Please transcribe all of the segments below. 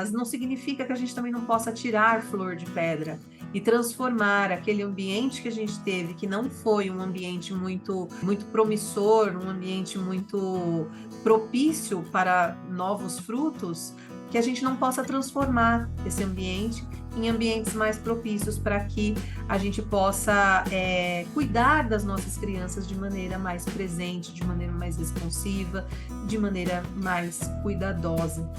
Mas não significa que a gente também não possa tirar flor de pedra e transformar aquele ambiente que a gente teve, que não foi um ambiente muito promissor, um ambiente muito propício para novos frutos, que a gente não possa transformar esse ambiente em ambientes mais propícios para que a gente possa cuidar das nossas crianças de maneira mais presente, de maneira mais responsiva, de maneira mais cuidadosa.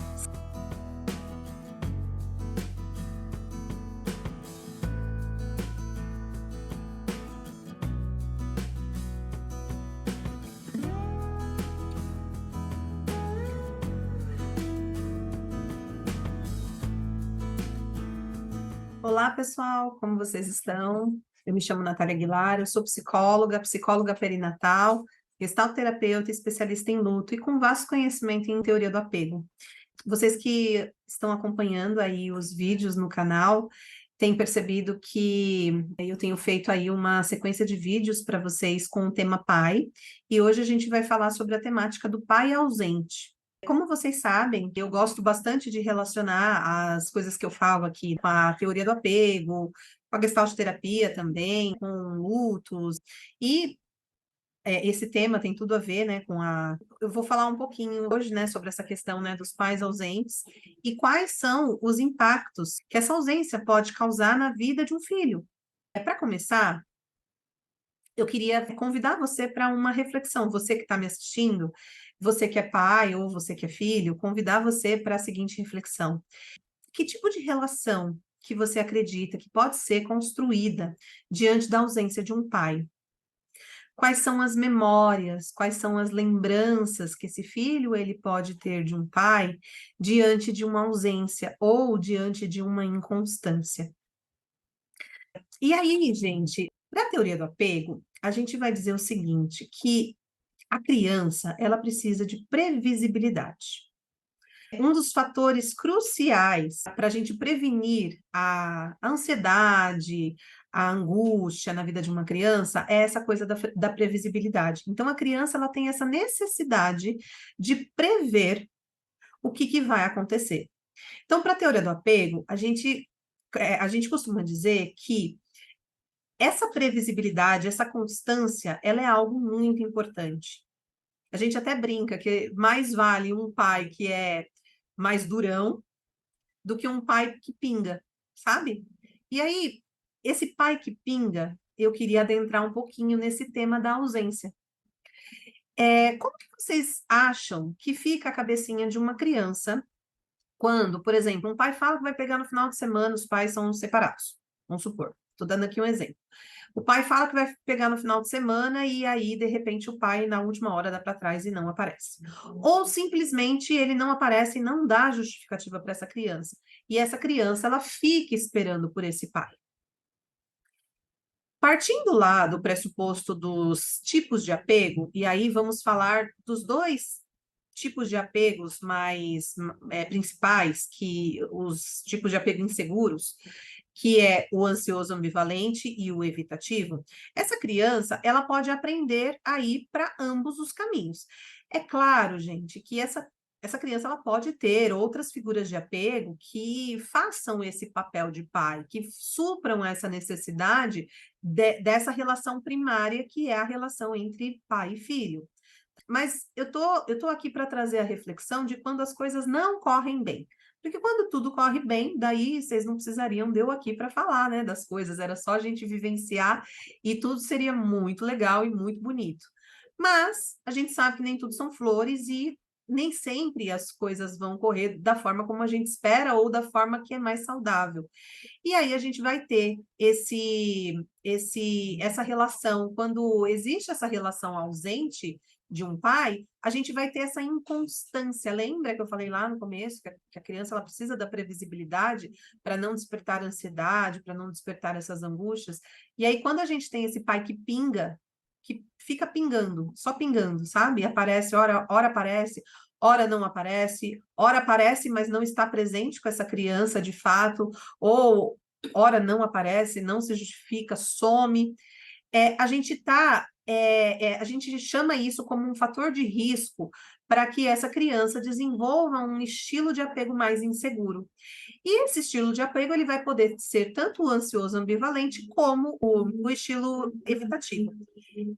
Olá, pessoal, como vocês estão? Eu me chamo Natália Aguilar, eu sou psicóloga perinatal, gestalterapeuta, especialista em luto e com vasto conhecimento em teoria do apego. Vocês que estão acompanhando aí os vídeos no canal, têm percebido que eu tenho feito aí uma sequência de vídeos para vocês com o tema pai, e hoje a gente vai falar sobre a temática do pai ausente. Como vocês sabem, eu gosto bastante de relacionar as coisas que eu falo aqui com a teoria do apego, com a gestalt terapia também, com lutos, e esse tema tem tudo a ver, né, com a... Eu vou falar um pouquinho hoje, né, sobre essa questão, né, dos pais ausentes e quais são os impactos que essa ausência pode causar na vida de um filho. Para começar, eu queria convidar você para uma reflexão. Você que está me assistindo, você que é pai ou você que é filho, convidar você para a seguinte reflexão. Que tipo de relação que você acredita que pode ser construída diante da ausência de um pai? Quais são as memórias, quais são as lembranças que esse filho ele pode ter de um pai diante de uma ausência ou diante de uma inconstância? E aí, gente, para a teoria do apego, a gente vai dizer o seguinte, que a criança, ela precisa de previsibilidade. Um dos fatores cruciais para a gente prevenir a ansiedade, a angústia na vida de uma criança é essa coisa da previsibilidade. Então, a criança ela tem essa necessidade de prever o que vai acontecer. Então, para a teoria do apego, a gente costuma dizer que essa previsibilidade, essa constância, ela é algo muito importante. A gente até brinca que mais vale um pai que é mais durão do que um pai que pinga, sabe? E aí, esse pai que pinga, eu queria adentrar um pouquinho nesse tema da ausência. Como que vocês acham que fica a cabecinha de uma criança quando, por exemplo, um pai fala que vai pegar no final de semana, os pais são separados, vamos supor, estou dando aqui um exemplo. O pai fala que vai pegar no final de semana e aí, de repente, o pai, na última hora, dá para trás e não aparece. Ou simplesmente ele não aparece e não dá justificativa para essa criança. E essa criança, ela fica esperando por esse pai. Partindo lá do pressuposto dos tipos de apego, e aí vamos falar dos dois tipos de apegos mais principais, que os tipos de apego inseguros, que é o ansioso ambivalente e o evitativo, essa criança, ela pode aprender a ir para ambos os caminhos. É claro, gente, que essa criança ela pode ter outras figuras de apego que façam esse papel de pai, que supram essa necessidade dessa relação primária, que é a relação entre pai e filho. Mas eu tô aqui para trazer a reflexão de quando as coisas não correm bem. Porque quando tudo corre bem, daí vocês não precisariam de eu aqui para falar, né, das coisas, era só a gente vivenciar e tudo seria muito legal e muito bonito. Mas a gente sabe que nem tudo são flores e nem sempre as coisas vão correr da forma como a gente espera ou da forma que é mais saudável. E aí a gente vai ter essa relação, quando existe essa relação ausente de um pai, a gente vai ter essa inconstância. Lembra que eu falei lá no começo que a criança ela precisa da previsibilidade para não despertar ansiedade, para não despertar essas angústias? E aí, quando a gente tem esse pai que pinga, que fica pingando, só pingando, sabe? Aparece, ora aparece, ora não aparece, ora aparece, mas não está presente com essa criança de fato, ou ora não aparece, não se justifica, some. A gente chama isso como um fator de risco para que essa criança desenvolva um estilo de apego mais inseguro. E esse estilo de apego ele vai poder ser tanto o ansioso ambivalente como o estilo evitativo.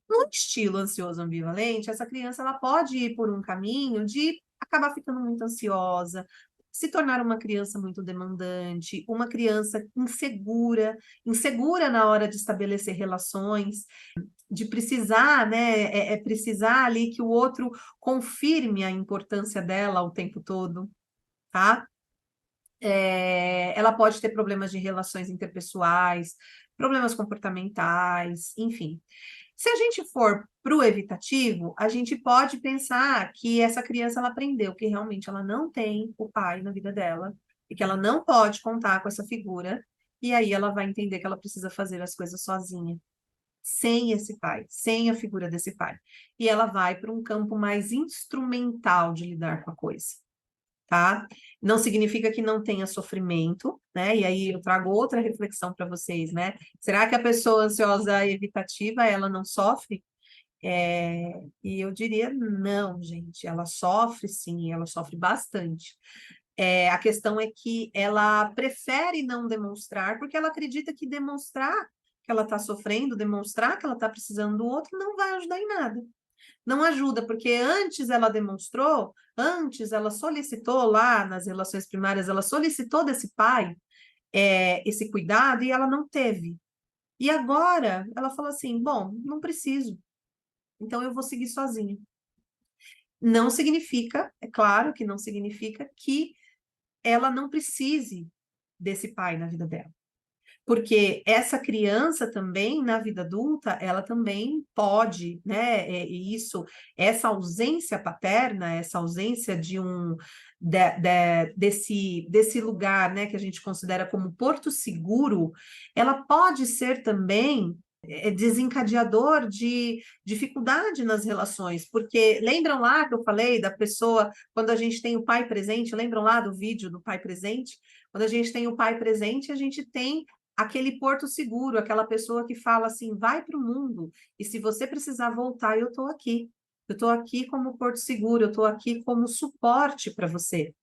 No estilo ansioso ambivalente, essa criança ela pode ir por um caminho de acabar ficando muito ansiosa, se tornar uma criança muito demandante, uma criança insegura, insegura na hora de estabelecer relações, de precisar, né, precisar ali que o outro confirme a importância dela o tempo todo, tá? Ela pode ter problemas de relações interpessoais, problemas comportamentais, enfim. Se a gente for para o evitativo, a gente pode pensar que essa criança ela aprendeu que realmente ela não tem o pai na vida dela e que ela não pode contar com essa figura, e aí ela vai entender que ela precisa fazer as coisas sozinha, sem esse pai, sem a figura desse pai. E ela vai para um campo mais instrumental de lidar com a coisa, tá? Não significa que não tenha sofrimento, né? E aí eu trago outra reflexão para vocês, né? Será que a pessoa ansiosa e evitativa, ela não sofre? E eu diria, não, gente, ela sofre sim, ela sofre bastante. A questão é que ela prefere não demonstrar, porque ela acredita que demonstrar que ela está sofrendo, demonstrar que ela está precisando do outro, não vai ajudar em nada. Não ajuda, porque antes ela demonstrou, antes ela solicitou lá nas relações primárias, ela solicitou desse pai esse cuidado e ela não teve. E agora ela falou assim: bom, não preciso, então eu vou seguir sozinha. Não significa, é claro que não significa que ela não precise desse pai na vida dela. Porque essa criança também, na vida adulta, ela também pode, né? E isso, essa ausência paterna, essa ausência desse lugar, né, que a gente considera como porto seguro, ela pode ser também desencadeador de dificuldade nas relações, porque lembram lá que eu falei da pessoa, quando a gente tem o pai presente, lembram lá do vídeo do pai presente? Quando a gente tem o pai presente, a gente tem aquele porto seguro, aquela pessoa que fala assim, vai para o mundo, e se você precisar voltar, eu estou aqui. Eu estou aqui como porto seguro, eu estou aqui como suporte para você.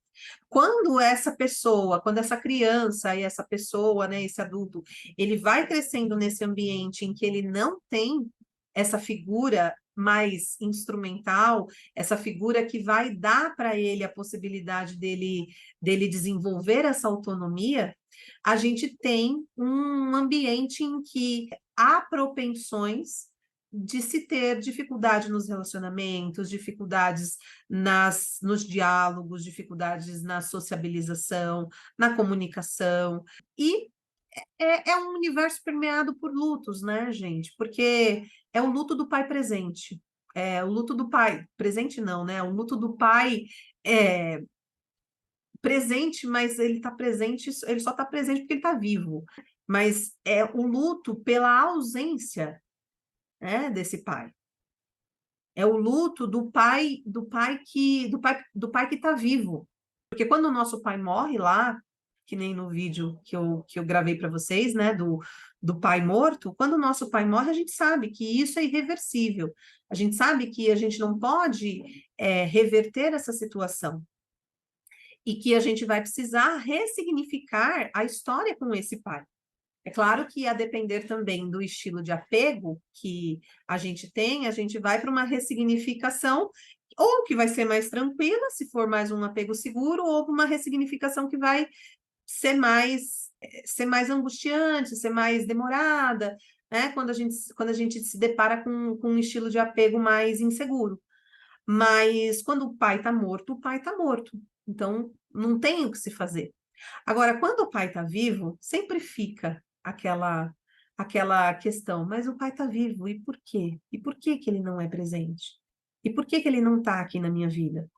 Quando essa pessoa, quando essa criança e essa pessoa, né, esse adulto, ele vai crescendo nesse ambiente em que ele não tem essa figura mais instrumental, essa figura que vai dar para ele a possibilidade dele desenvolver essa autonomia, a gente tem um ambiente em que há propensões de se ter dificuldade nos relacionamentos, dificuldades nos diálogos, dificuldades na sociabilização, na comunicação, e é um universo permeado por lutos, né, gente? Porque é o luto do pai presente, é o luto do pai, presente não, né? O luto do pai é, presente, mas ele está presente, ele só está presente porque ele está vivo. Mas é o luto pela ausência, né, desse pai. É o luto do pai que está vivo. Porque quando o nosso pai morre lá, que nem no vídeo que eu gravei para vocês, né, do pai morto, quando o nosso pai morre, a gente sabe que isso é irreversível. A gente sabe que a gente não pode reverter essa situação. E que a gente vai precisar ressignificar a história com esse pai. É claro que, a depender também do estilo de apego que a gente tem, a gente vai para uma ressignificação, ou que vai ser mais tranquila, se for mais um apego seguro, ou uma ressignificação que vai ser mais angustiante, ser mais demorada, né? Quando a gente se depara com um estilo de apego mais inseguro. Mas quando o pai está morto, o pai está morto. Então, não tem o que se fazer. Agora, quando o pai está vivo, sempre fica aquela questão, mas o pai está vivo, e por quê? E por que que ele não é presente? E por que que ele não está aqui na minha vida?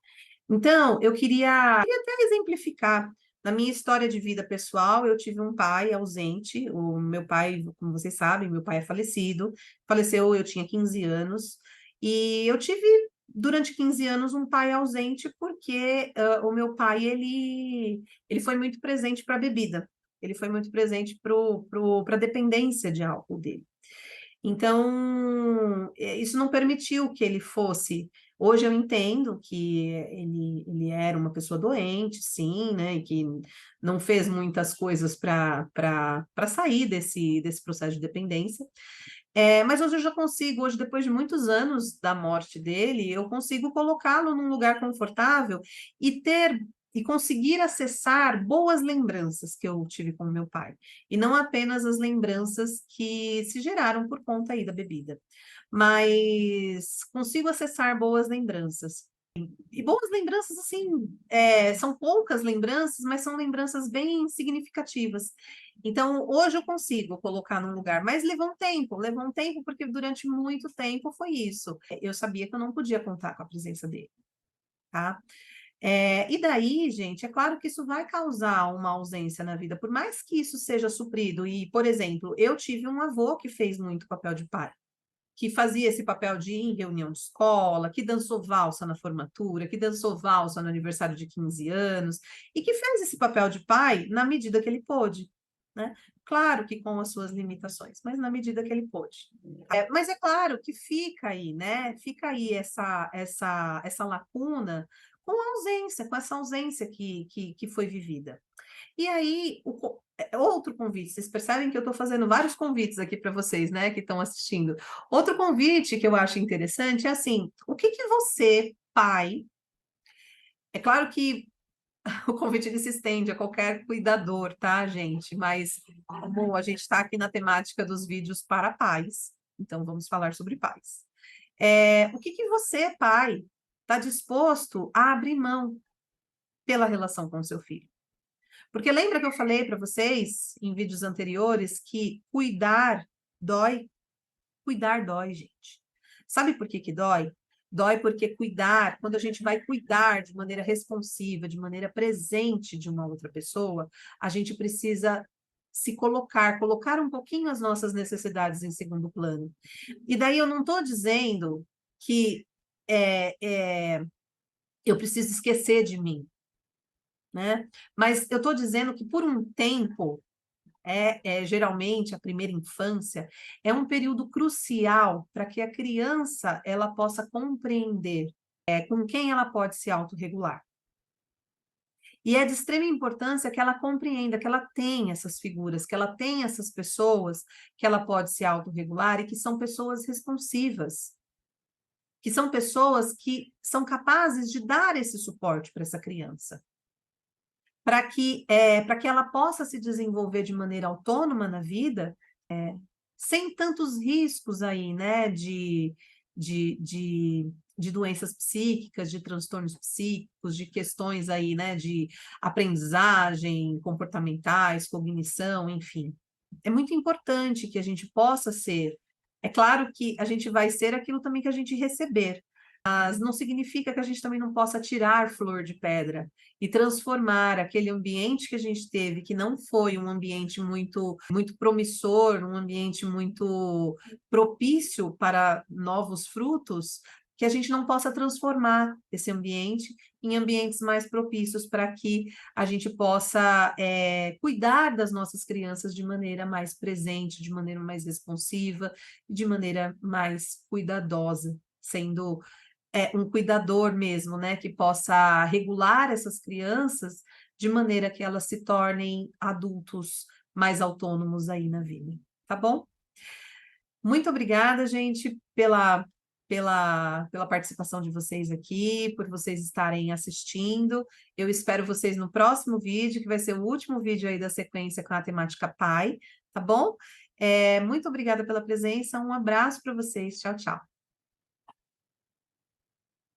Então, eu queria até exemplificar. Na minha história de vida pessoal, eu tive um pai ausente. O meu pai, como vocês sabem, meu pai é falecido. Faleceu, eu tinha 15 anos. E eu tive, durante 15 anos, um pai ausente porque o meu pai, ele foi muito presente para a bebida. Ele foi muito presente para a dependência de álcool dele. Então, isso não permitiu que ele fosse Hoje eu entendo que ele era uma pessoa doente, sim, né, e que não fez muitas coisas para sair desse processo de dependência. Mas hoje eu já consigo, hoje depois de muitos anos da morte dele, eu consigo colocá-lo num lugar confortável e conseguir acessar boas lembranças que eu tive com meu pai, e não apenas as lembranças que se geraram por conta aí da bebida, mas consigo acessar boas lembranças. E boas lembranças, assim, são poucas lembranças, mas são lembranças bem significativas. Então, hoje eu consigo colocar num lugar, mas levou um tempo, porque durante muito tempo foi isso. Eu sabia que eu não podia contar com a presença dele, tá? E daí, gente, é claro que isso vai causar uma ausência na vida, por mais que isso seja suprido. E, por exemplo, eu tive um avô que fez muito papel de pai, que fazia esse papel de ir em reunião de escola, que dançou valsa na formatura, que dançou valsa no aniversário de 15 anos, e que fez esse papel de pai na medida que ele pôde, né? Claro que com as suas limitações, mas na medida que ele pôde. Mas é claro que fica aí, né? Fica aí essa lacuna com essa ausência que foi vivida. E aí, outro convite, vocês percebem que eu estou fazendo vários convites aqui para vocês, né, que estão assistindo. Outro convite que eu acho interessante é assim, o que que você, pai, é claro que o convite ele se estende a qualquer cuidador, tá, gente? Mas como a gente está aqui na temática dos vídeos para pais, então vamos falar sobre pais. O que que você, pai, está disposto a abrir mão pela relação com o seu filho? Porque lembra que eu falei para vocês em vídeos anteriores que cuidar dói? Cuidar dói, gente. Sabe por que que dói? Dói porque cuidar, quando a gente vai cuidar de maneira responsiva, de maneira presente de uma outra pessoa, a gente precisa se colocar um pouquinho as nossas necessidades em segundo plano. E daí eu não estou dizendo que é, é, eu preciso esquecer de mim, né? Mas eu estou dizendo que por um tempo, geralmente a primeira infância, é um período crucial para que a criança ela possa compreender com quem ela pode se autorregular. E é de extrema importância que ela compreenda que ela tem essas figuras, que ela tem essas pessoas que ela pode se autorregular e que são pessoas responsivas, que são pessoas que são capazes de dar esse suporte para essa criança, para que ela possa se desenvolver de maneira autônoma na vida, sem tantos riscos aí, né, de, de, de doenças psíquicas, de transtornos psíquicos, de questões aí, né, de aprendizagem, comportamentais, cognição, enfim. É muito importante que a gente possa ser. É claro que a gente vai ser aquilo também que a gente receber, mas não significa que a gente também não possa tirar flor de pedra e transformar aquele ambiente que a gente teve, que não foi um ambiente muito promissor, um ambiente muito propício para novos frutos, que a gente não possa transformar esse ambiente em ambientes mais propícios para que a gente possa cuidar das nossas crianças de maneira mais presente, de maneira mais responsiva, de maneira mais cuidadosa, sendo um cuidador mesmo, né, que possa regular essas crianças de maneira que elas se tornem adultos mais autônomos aí na vida, tá bom? Muito obrigada, gente, pela participação de vocês aqui, por vocês estarem assistindo. Eu espero vocês no próximo vídeo, que vai ser o último vídeo aí da sequência com a temática pai, tá bom? Muito obrigada pela presença, um abraço para vocês, tchau, tchau.